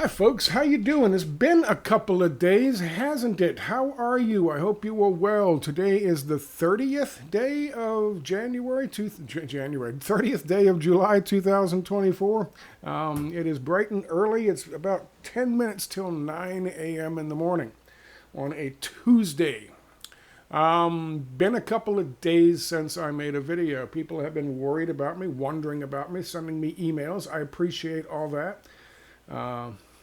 Hi folks, how you doing? It's been a couple of days, hasn't it? How are you? I hope you are well. Today is the 30th day of January, 30th day of July 2024. It is bright and early. It's about 10 minutes till 9 a.m. in the morning on a Tuesday. Been a couple of days since I made a video. People have been worried about me, wondering about me, sending me emails. I appreciate all that.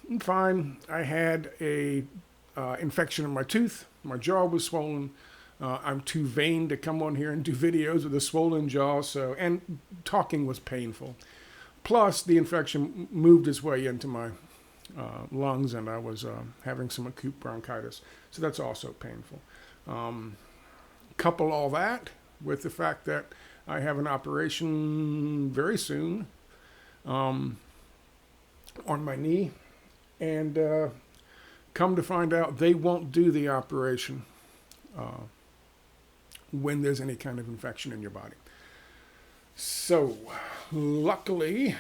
I'm fine. I had a infection in my tooth. My jaw was swollen. I'm too vain to come on here and do videos with a swollen jaw, and talking was painful. Plus, the infection moved its way into my lungs, and I was having some acute bronchitis. So that's also painful. Couple all that with the fact that I have an operation very soon on my knee. And come to find out, they won't do the operation when there's any kind of infection in your body. So, luckily,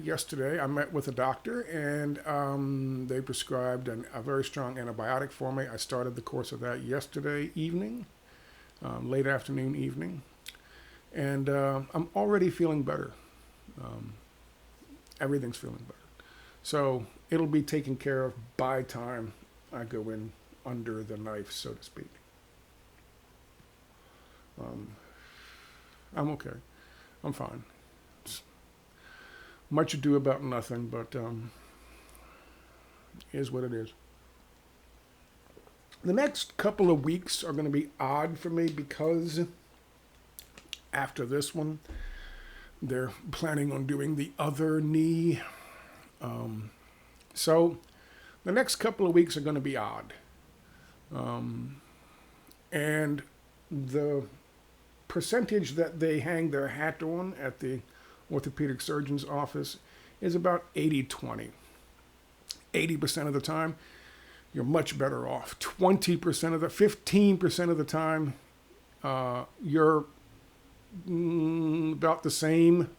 yesterday I met with a doctor, and they prescribed a very strong antibiotic for me. I started the course of that yesterday evening, late afternoon, evening. And I'm already feeling better. Everything's feeling better. So it'll be taken care of by time I go in under the knife, so to speak. I'm okay. I'm fine. It's much ado about nothing, but is what it is. The next couple of weeks are going to be odd for me because after this one, they're planning on doing the other knee. So the next couple of weeks are going to be odd. And the percentage that they hang their hat on at the orthopedic surgeon's office is about 80-20. 80% of the time, you're much better off. 15% of the time, you're about the same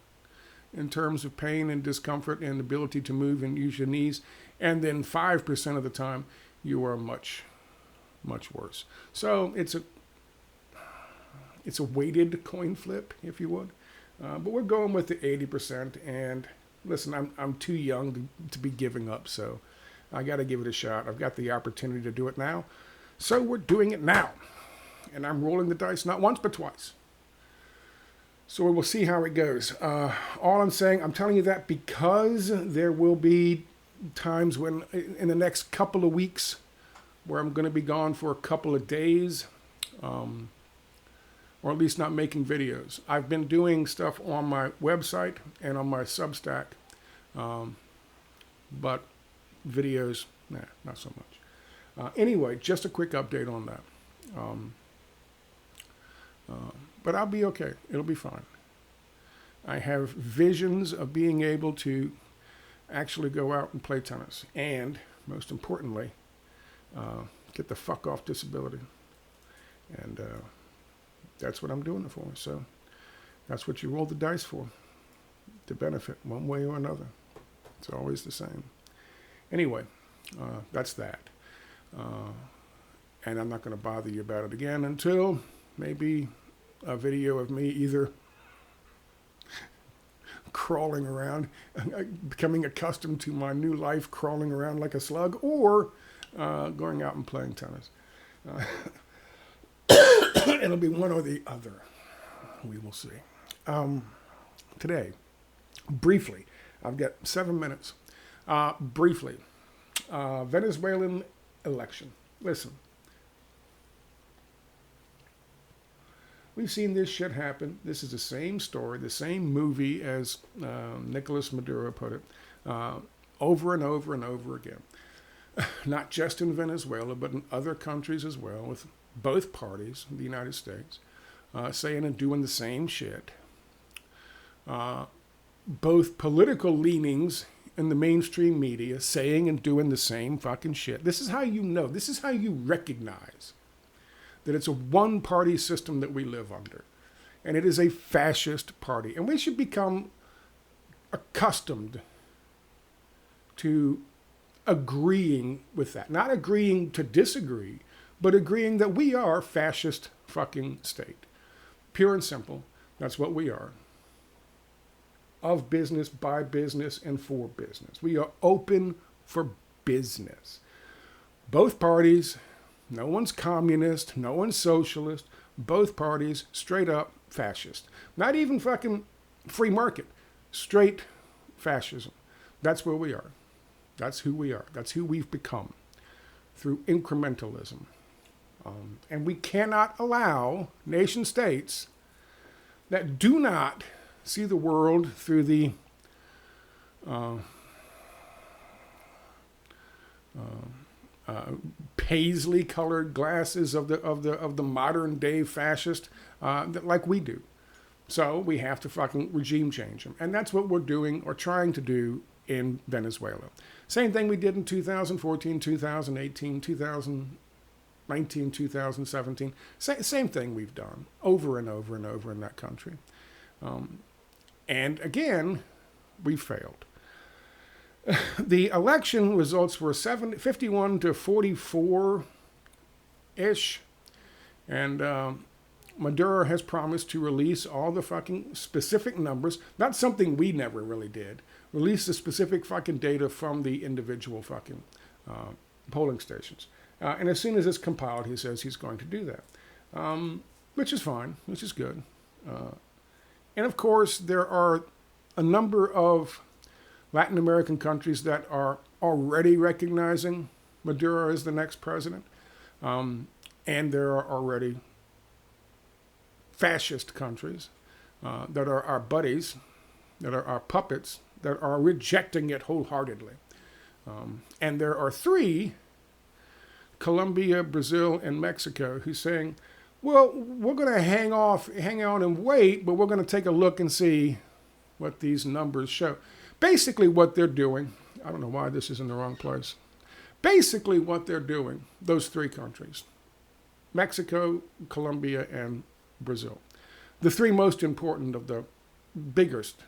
in terms of pain and discomfort and ability to move and use your knees. And then 5% of the time, you are much, much worse. So it's a weighted coin flip, if you would. But we're going with the 80%. And listen, I'm too young to be giving up, so I got to give it a shot. I've got the opportunity to do it now. So we're doing it now. And I'm rolling the dice not once, but twice. So we'll see how it goes. All I'm saying, I'm telling you that because there will be times when, in the next couple of weeks, where I'm going to be gone for a couple of days, or at least not making videos. I've been doing stuff on my website and on my Substack, but videos, not so much. Anyway, just a quick update on that. But I'll be okay. It'll be fine. I have visions of being able to actually go out and play tennis. And, most importantly, get the fuck off disability. And that's what I'm doing it for. So that's what you roll the dice for. To benefit one way or another. It's always the same. Anyway, that's that. And I'm not going to bother you about it again until maybe a video of me either crawling around, becoming accustomed to my new life, crawling around like a slug, or going out and playing tennis. It'll be one or the other. We will see. Today, briefly, I've got 7 minutes. Briefly, Venezuelan election. Listen. We've seen this shit happen. This is the same story, the same movie as Nicolas Maduro put it, over and over and over again. Not just in Venezuela, but in other countries as well, with both parties, the United States, saying and doing the same shit. Both political leanings in the mainstream media saying and doing the same fucking shit. This is how you know. This is how you recognize that it's a one-party system that we live under. And it is a fascist party. And we should become accustomed to agreeing with that. Not agreeing to disagree, but agreeing that we are fascist fucking state. Pure and simple. That's what we are. Of business, by business, and for business. We are open for business. Both parties, no one's communist, no one's socialist. Both parties, straight up fascist. Not even fucking free market. Straight fascism. That's where we are. That's who we are. That's who we've become through incrementalism. And we cannot allow nation states that do not see the world through the paisley-colored glasses of the modern day fascist like we do. So we have to fucking regime change them, and that's what we're doing or trying to do in Venezuela. Same thing we did in 2014, 2018, 2019, 2017. Same thing we've done over and over and over in that country. And again, we failed. The election results were 51 to 44-ish. And Maduro has promised to release all the fucking specific numbers. That's something we never really did. Release the specific fucking data from the individual fucking polling stations. And as soon as it's compiled, he says he's going to do that. Which is fine, which is good. And of course, there are a number of Latin American countries that are already recognizing Maduro as the next president. And there are already fascist countries that are our buddies, that are our puppets, that are rejecting it wholeheartedly. And there are 3, Colombia, Brazil, and Mexico, who's saying, well, we're going to hang on and wait, but we're going to take a look and see what these numbers show. Basically what they're doing, I don't know why this is in the wrong place. Basically what they're doing, those 3 countries, Mexico, Colombia, and Brazil, the 3 most important of the biggest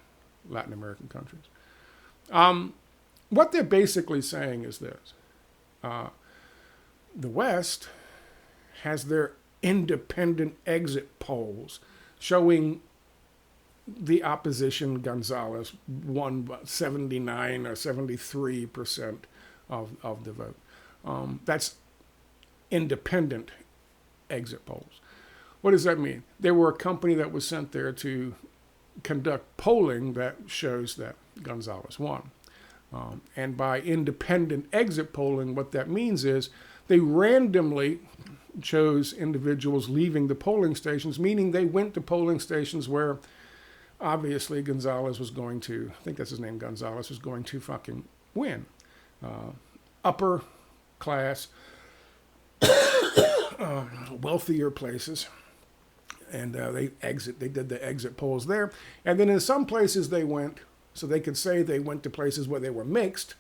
Latin American countries. What they're basically saying is this. The West has their independent exit polls showing the opposition, Gonzalez, won 79 or 73% of the vote. That's independent exit polls. What does that mean? They were a company that was sent there to conduct polling that shows that Gonzalez won. And by independent exit polling, what that means is they randomly chose individuals leaving the polling stations, meaning they went to polling stations where obviously Gonzalez was going to, I think that's his name, Gonzalez, was going to fucking win. Upper class, wealthier places. And they did the exit polls there. And then in some places they went, so they could say they went to places where they were mixed.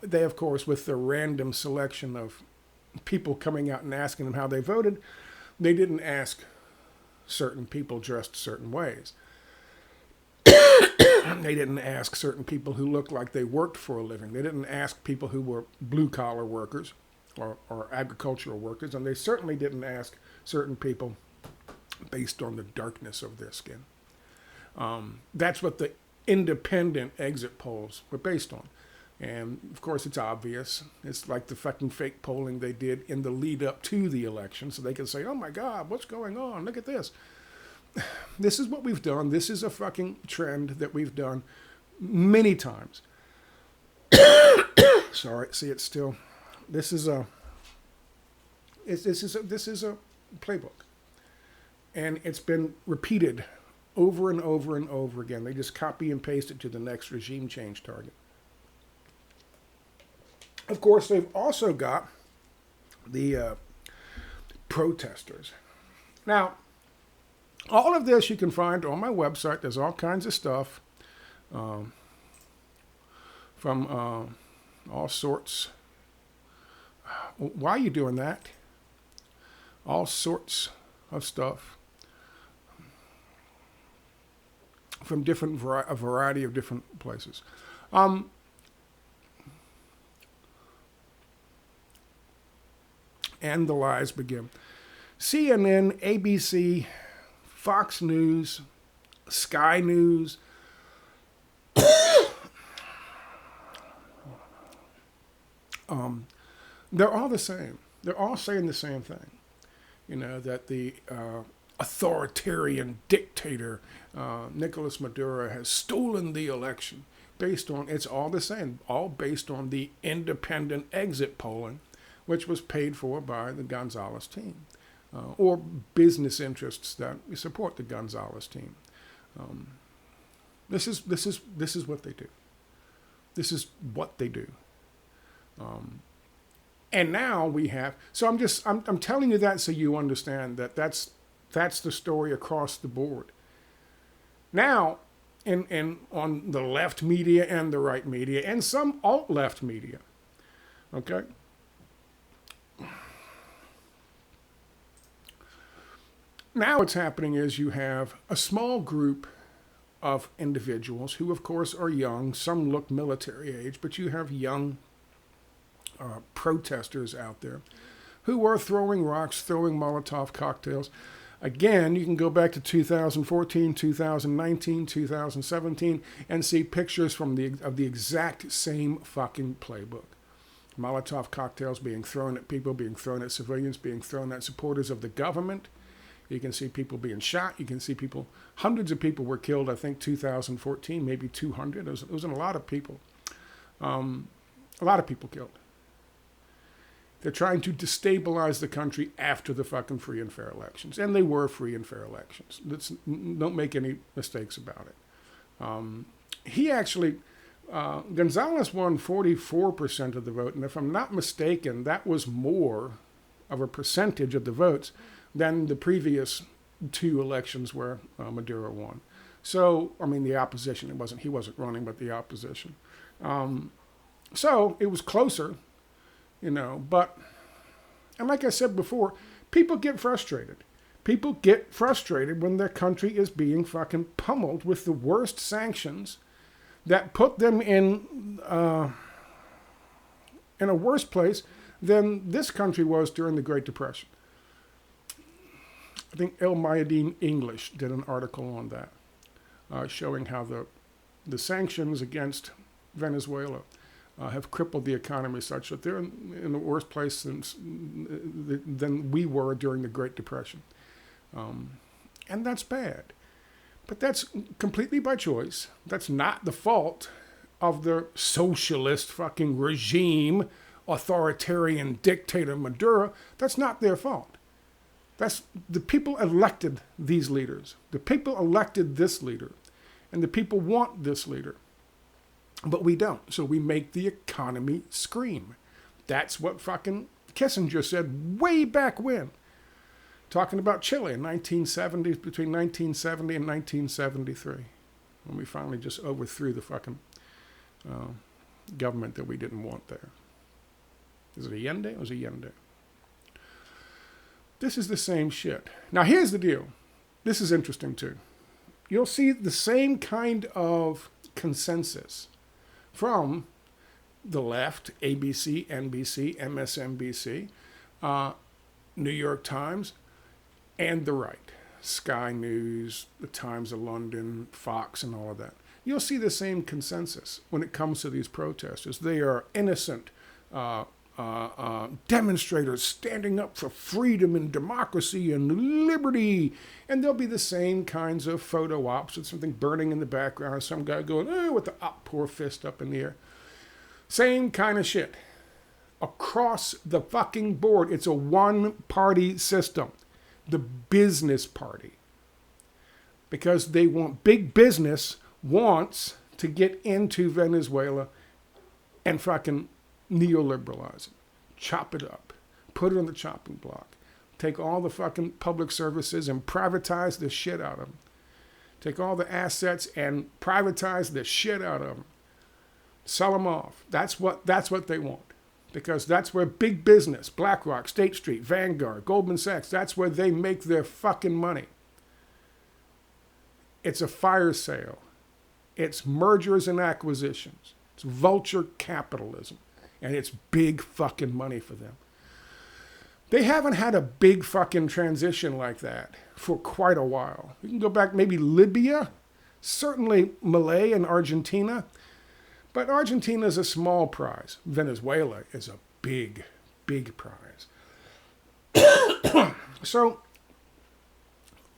They, of course, with the random selection of people coming out and asking them how they voted, they didn't ask certain people dressed certain ways. They didn't ask certain people who looked like they worked for a living. They didn't ask people who were blue-collar workers or agricultural workers. And they certainly didn't ask certain people based on the darkness of their skin. That's what the independent exit polls were based on. And, of course, it's obvious. It's like the fucking fake polling they did in the lead up to the election. So they can say, oh, my God, what's going on? Look at this. This is what we've done. This is a fucking trend that we've done many times. Sorry, see, it's still. This is a playbook. And it's been repeated over and over and over again. They just copy and paste it to the next regime change target. Of course, they've also got the protesters. Now, all of this you can find on my website. There's all kinds of stuff from all sorts. Why are you doing that? All sorts of stuff from a variety of different places. And the lies begin. CNN, ABC, Fox News, Sky News, they're all the same. They're all saying the same thing. You know, that the authoritarian dictator, Nicolas Maduro, has stolen the election based on, it's all the same, all based on the independent exit polling, which was paid for by the Gonzalez team, or business interests that support the Gonzalez team. This is what they do. This is what they do. And now we have, so I'm telling you that so you understand that that's the story across the board. Now, in on the left media and the right media and some alt-left media, okay? Now what's happening is you have a small group of individuals who, of course, are young. Some look military age, but you have young protesters out there who are throwing rocks, throwing Molotov cocktails. Again, you can go back to 2014, 2019, 2017, and see pictures of the exact same fucking playbook. Molotov cocktails being thrown at people, being thrown at civilians, being thrown at supporters of the government. You can see people being shot. You can see people, hundreds of people were killed, I think 2014, maybe 200. It was a lot of people. A lot of people killed. They're trying to destabilize the country after the fucking free and fair elections. And they were free and fair elections. Don't make any mistakes about it. He actually, Gonzalez won 44% of the vote. And if I'm not mistaken, that was more of a percentage of the votes than the previous two elections where Maduro won. So, I mean, the opposition, he wasn't running, but the opposition. So it was closer. You know, but, and like I said before, people get frustrated. People get frustrated when their country is being fucking pummeled with the worst sanctions that put them in a worse place than this country was during the Great Depression. I think El Mayadeen English did an article on that, showing how the sanctions against Venezuela have crippled the economy such that they're in the worst place than we were during the Great Depression. And that's bad. But that's completely by choice. That's not the fault of the socialist fucking regime, authoritarian dictator Maduro. That's not their fault. That's the people elected these leaders. The people elected this leader. And the people want this leader. But we don't. So we make the economy scream. That's what fucking Kissinger said way back when. Talking about Chile in 1970, between 1970 and 1973. When we finally just overthrew the fucking government that we didn't want there. Is it Allende? It was Allende. This is the same shit. Now here's the deal. This is interesting too. You'll see the same kind of consensus from the left, ABC, NBC, MSNBC, New York Times, and the right, Sky News, the Times of London, Fox, and all of that. You'll see the same consensus when it comes to these protesters. They are innocent demonstrators standing up for freedom and democracy and liberty. And there'll be the same kinds of photo ops with something burning in the background, some guy going, oh, with the poor fist up in the air. Same kind of shit. Across the fucking board. It's a one-party system. The business party. Because they want, big business wants to get into Venezuela and fucking neoliberalize it. Chop it up. Put it on the chopping block. Take all the fucking public services and privatize the shit out of them. Take all the assets and privatize the shit out of them. Sell them off. That's what they want. Because that's where big business, BlackRock, State Street, Vanguard, Goldman Sachs, that's where they make their fucking money. It's a fire sale. It's mergers and acquisitions. It's vulture capitalism. And it's big fucking money for them. They haven't had a big fucking transition like that for quite a while. You can go back maybe Libya, certainly Malay and Argentina, but Argentina is a small prize. Venezuela is a big, big prize. So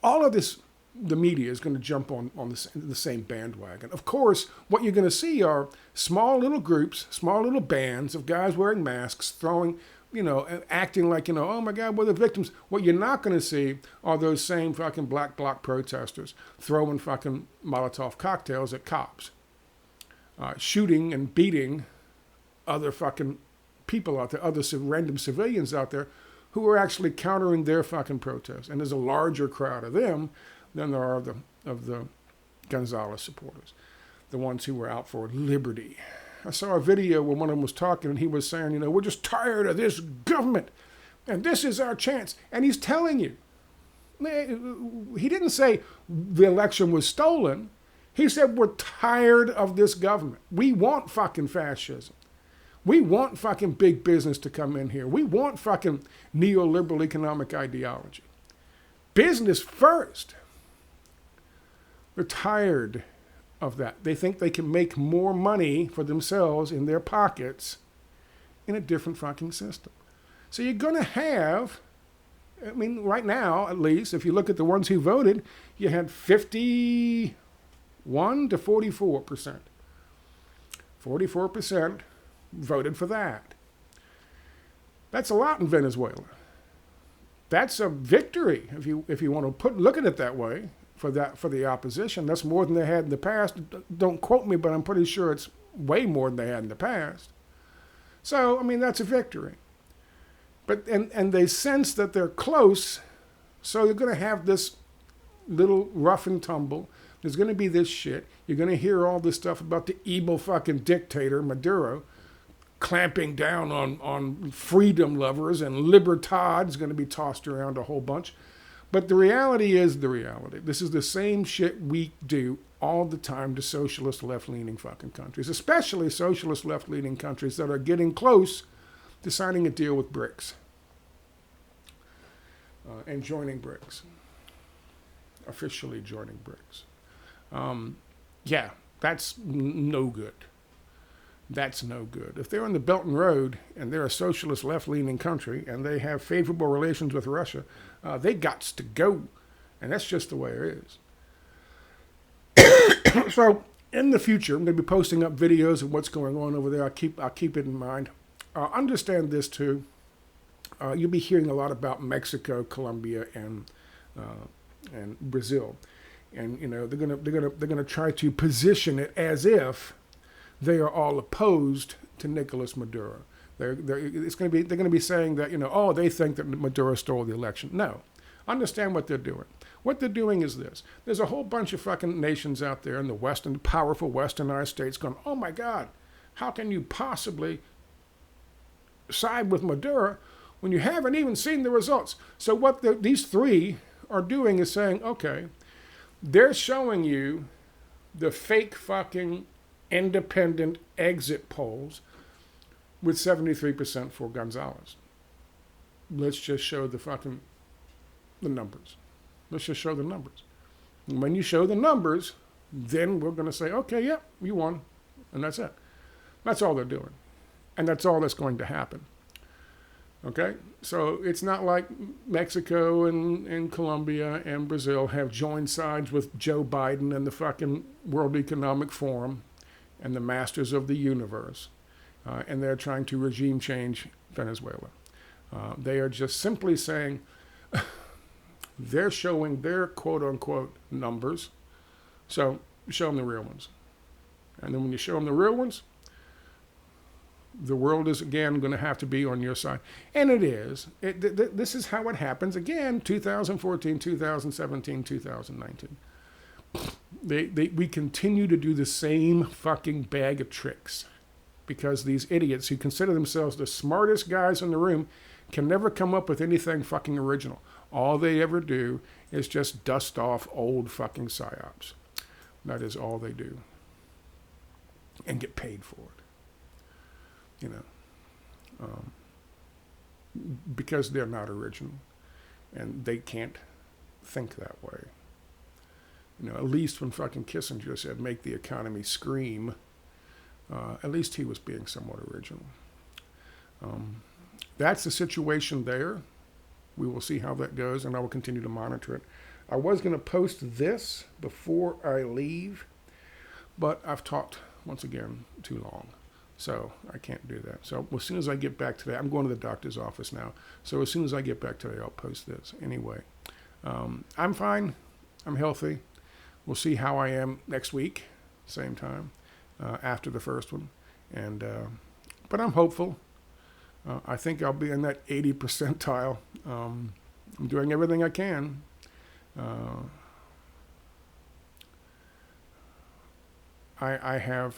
all of this, the media is going to jump on the same bandwagon. Of course, what you're going to see are small little groups, small little bands of guys wearing masks, throwing, acting like, oh my God, we're the victims. What you're not going to see are those same fucking black bloc protesters throwing fucking Molotov cocktails at cops, shooting and beating other fucking people out there, other random civilians out there who are actually countering their fucking protests. And there's a larger crowd of them than there are of the Gonzalez supporters, the ones who were out for liberty. I saw a video where one of them was talking and he was saying, we're just tired of this government and this is our chance. And he's telling you, he didn't say the election was stolen. He said, we're tired of this government. We want fucking fascism. We want fucking big business to come in here. We want fucking neoliberal economic ideology. Business first. They're tired of that. They think they can make more money for themselves in their pockets in a different fucking system. So you're going to have, right now, at least, if you look at the ones who voted, you had 51 to 44%. 44% voted for that. That's a lot in Venezuela. That's a victory, if you want to look at it that way, for the opposition. That's more than they had in the past. Don't quote me, but I'm pretty sure it's way more than they had in the past. So, that's a victory. But and they sense that they're close, so you're going to have this little rough and tumble. There's going to be this shit. You're going to hear all this stuff about the evil fucking dictator, Maduro, clamping down on freedom lovers, and libertad is going to be tossed around a whole bunch. But the reality is the reality. This is the same shit we do all the time to socialist left-leaning fucking countries, especially socialist left-leaning countries that are getting close to signing a deal with BRICS and joining BRICS, officially joining BRICS. That's no good. That's no good. If they're on the Belt and Road and they're a socialist left-leaning country and they have favorable relations with Russia, they gots to go. And that's just the way it is. So in the future, I'm going to be posting up videos of what's going on over there. I'll keep it in mind. Understand this too. You'll be hearing a lot about Mexico, Colombia, and Brazil. And they're gonna try to position it as if they are all opposed to Nicolas Maduro. They're going to be saying that, they think that Maduro stole the election. No. Understand what they're doing. What they're doing is this. There's a whole bunch of fucking nations out there in the Western, powerful westernized states going, oh my God, how can you possibly side with Maduro when you haven't even seen the results? So what these three are doing is saying, okay, they're showing you the fake fucking independent exit polls with 73% for Gonzalez. Let's just show the numbers. Let's just show the numbers. And when you show the numbers, then we're going to say, okay, yeah, you won. And that's it. That's all they're doing. And that's all that's going to happen. Okay? So it's not like Mexico and Colombia and Brazil have joined sides with Joe Biden and the fucking World Economic Forum and the masters of the universe, and they're trying to regime change Venezuela. They are just simply saying, they're showing their quote-unquote numbers, so show them the real ones. And then when you show them the real ones, the world is again going to have to be on your side. And it is. This is how it happens again, 2014, 2017, 2019. We continue to do the same fucking bag of tricks because these idiots who consider themselves the smartest guys in the room can never come up with anything fucking original. All they ever do is just dust off old fucking psyops. That is all they do. And get paid for it. because they're not original, and they can't think that way. At least when fucking Kissinger said make the economy scream, at least he was being somewhat original. That's the situation there. We will see how that goes, and I will continue to monitor it. I was going to post this before I leave, but I've talked, once again, too long. So I can't do that. So as soon as I get back today, I'm going to the doctor's office now. So as soon as I get back today, I'll post this. Anyway, I'm fine. I'm healthy. We'll see how I am next week, same time, after the first one. But I'm hopeful. I think I'll be in that 80 percentile. I'm doing everything I can. I have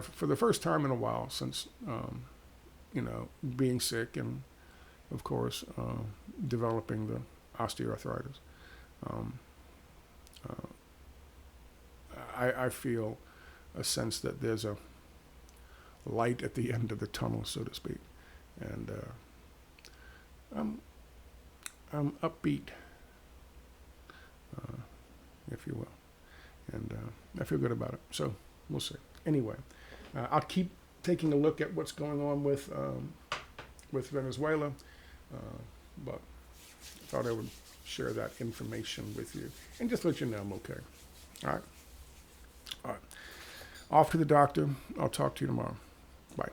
for the first time in a while since being sick and of course developing the osteoarthritis. I feel a sense that there's a light at the end of the tunnel, so to speak, and I'm upbeat, if you will, and I feel good about it. So we'll see. Anyway, I'll keep taking a look at what's going on with Venezuela, but I thought I would share that information with you and just let you know I'm okay. All right. Off to the doctor. I'll talk to you tomorrow. Bye.